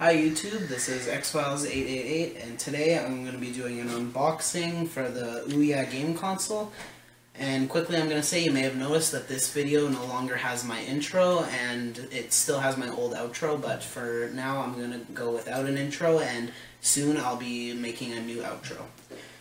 Hi YouTube, this is Xfiles888 and today I'm going to be doing an unboxing for the Ouya game console. And quickly I'm going to say you may have noticed that this video no longer has my intro and it still has my old outro, but for now I'm going to go without an intro and soon I'll be making a new outro.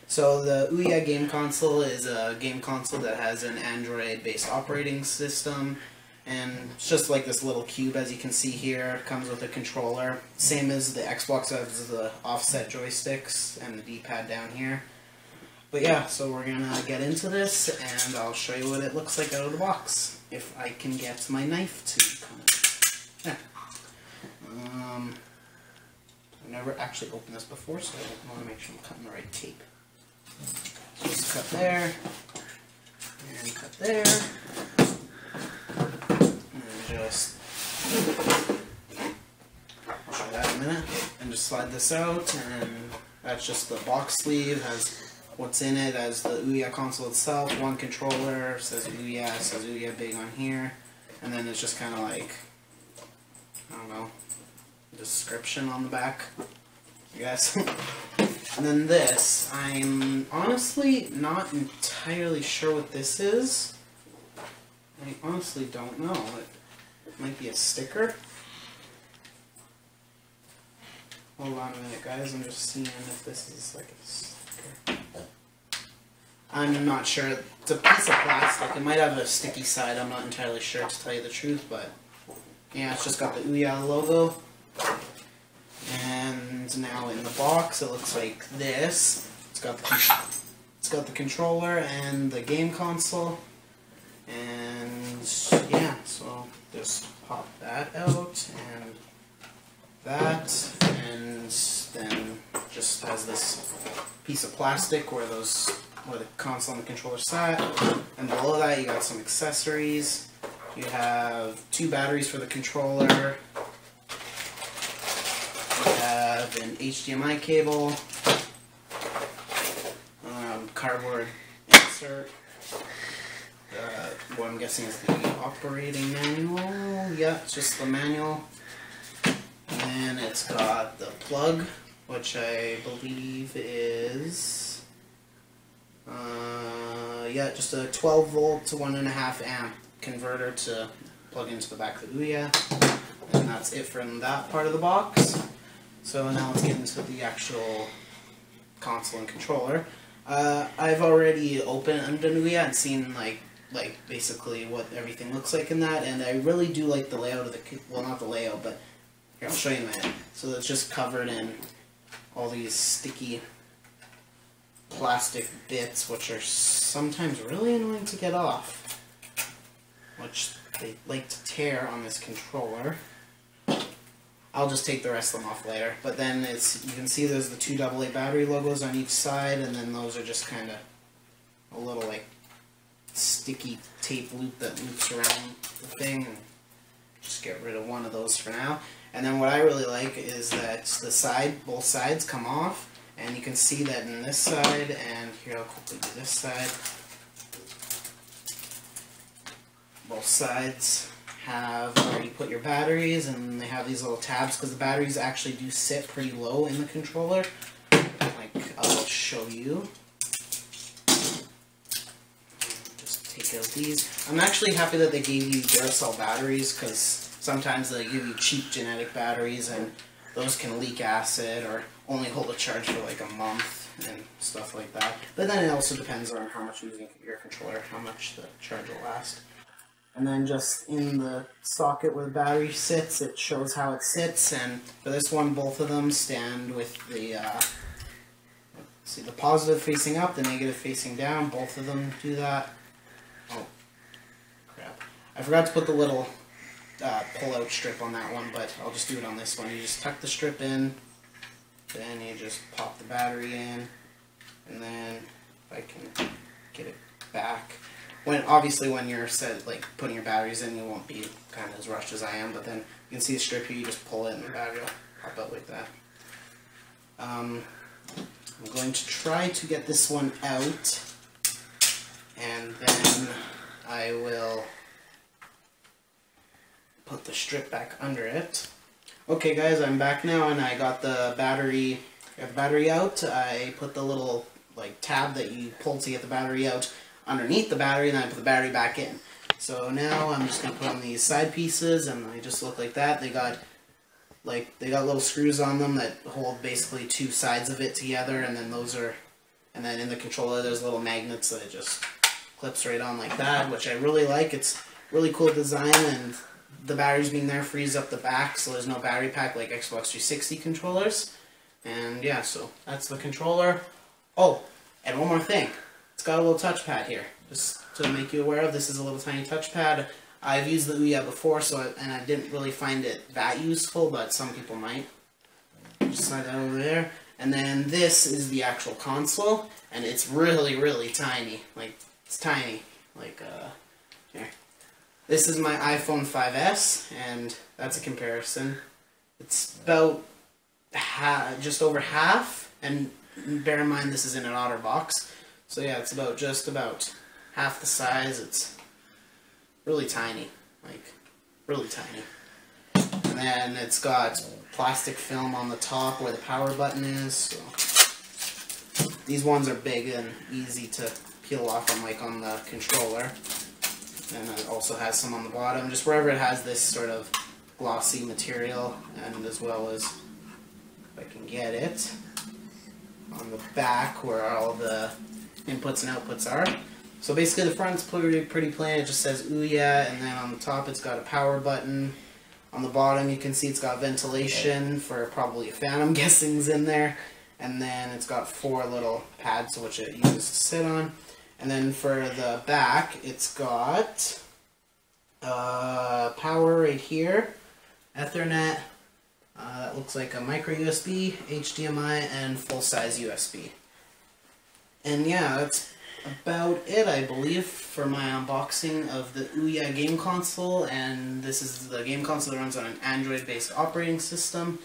So the Ouya game console is a game console that has an Android-based operating system. And it's just like this little cube, as you can see here. It comes with a controller, same as the Xbox has the offset joysticks and the D-pad down here. But yeah, so we're gonna get into this, and I'll show you what it looks like out of the box, if I can get my knife to come out. I've never actually opened this before, so I want to make sure I'm cutting the right tape. So just cut there, and cut there. Just, I'll show you that in a minute, and just slide this out, and that's just the box sleeve, has what's in it as the Ouya console itself, one controller, says Ouya big on here, and then it's just kind of like, I don't know, description on the back, I guess. And then this, I'm honestly not entirely sure what this is. I honestly don't know. It might be a sticker. Hold on a minute, guys. I'm just seeing if this is like a sticker. I'm not sure. It's a piece of plastic. It might have a sticky side. I'm not entirely sure, to tell you the truth, but yeah, it's just got the Ouya logo. And now in the box, it looks like this. It's got the controller and the game console. And yeah, so just pop that out and that, and then just has this piece of plastic where the console and the controller sat, and below that you got some accessories. You have two batteries for the controller. You have an HDMI cable, cardboard insert. What I'm guessing is the operating manual. Yeah, it's just the manual. And it's got the plug, which I believe is, yeah, just a 12 volt to 1.5 amp converter to plug into the back of the Ouya. And that's it from that part of the box. So now let's get into the actual console and controller. I've already opened an Ouya and seen like basically what everything looks like in that, and I really do like the layout of the, well, not the layout, but here, I'll show you in a minute. So it's just covered in all these sticky plastic bits, which are sometimes really annoying to get off, which they like to tear on this controller. I'll just take the rest of them off later, but then it's, you can see there's the two AA battery logos on each side, and then those are just kind of a little like sticky tape loop that loops around the thing, and just get rid of one of those for now. And then what I really like is that both sides come off, and you can see that in this side, and here I'll quickly do this side. Both sides have where you put your batteries, and they have these little tabs, because the batteries actually do sit pretty low in the controller. Like, I'll show you. Take out these. I'm actually happy that they gave you Duracell batteries, because sometimes they give you cheap genetic batteries and those can leak acid or only hold a charge for like a month and stuff like that. But then it also depends on how much you're using your controller, how much the charge will last. And then just in the socket where the battery sits, it shows how it sits, and for this one both of them stand with the see, the positive facing up, the negative facing down. Both of them do that. Oh, crap. I forgot to put the little pull-out strip on that one, but I'll just do it on this one. You just tuck the strip in, then you just pop the battery in, and then if I can get it back. Obviously when you're like putting your batteries in, you won't be kind of as rushed as I am, but then you can see the strip here, you just pull it and the battery will pop out like that. I'm going to try to get this one out, and then I will put the strip back under it. Okay guys, I'm back now and I got the battery out. I put the little like tab that you pull to get the battery out underneath the battery, and then I put the battery back in. So now I'm just going to put on these side pieces and they just look like that. They got little screws on them that hold basically two sides of it together, and then in the controller there's little magnets that it just clips right on like that, which I really like. It's really cool design, and the batteries being there frees up the back, so there's no battery pack like Xbox 360 controllers. And yeah, so that's the controller. Oh, and one more thing. It's got a little touchpad here, just to make you aware of. This is a little tiny touchpad. I've used the Ouya before, and I didn't really find it that useful, but some people might. Just slide that over there. And then this is the actual console, and it's really, really tiny. Like, it's tiny. Like, here. This is my iPhone 5S, and that's a comparison. It's about just over half, and bear in mind this is in an OtterBox. So yeah, it's just about half the size. It's really tiny, like really tiny. And then it's got plastic film on the top where the power button is. So these ones are big and easy to peel off on the controller. And it also has some on the bottom, just wherever it has this sort of glossy material, and as well as, if I can get it, on the back where all the inputs and outputs are. So basically the front's pretty plain. It just says Ouya, and then on the top it's got a power button. On the bottom you can see it's got ventilation for probably a fan, I'm guessing, is in there. And then it's got 4 little pads which it uses to sit on. And then for the back, it's got power right here, Ethernet, that looks like a micro USB, HDMI, and full-size USB. And yeah, that's about it, I believe, for my unboxing of the Ouya game console. And this is the game console that runs on an Android-based operating system.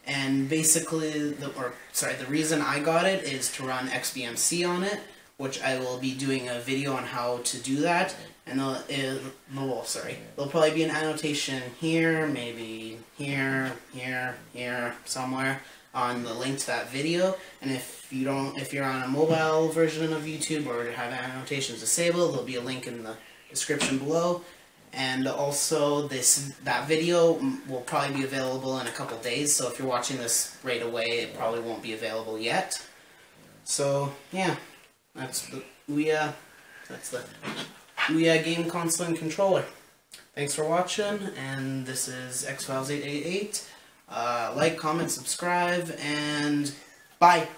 And basically, the reason I got it is to run XBMC on it, which I will be doing a video on how to do that. And there'll probably be an annotation here, maybe here, somewhere on the link to that video. And if you're on a mobile version of YouTube or have annotations disabled, there'll be a link in the description below. And also that video will probably be available in a couple days, so if you're watching this right away, it probably won't be available yet. So yeah, that's the Ouya game console and controller. Thanks for watching, and this is X-Files 888. Like, comment, subscribe, and bye!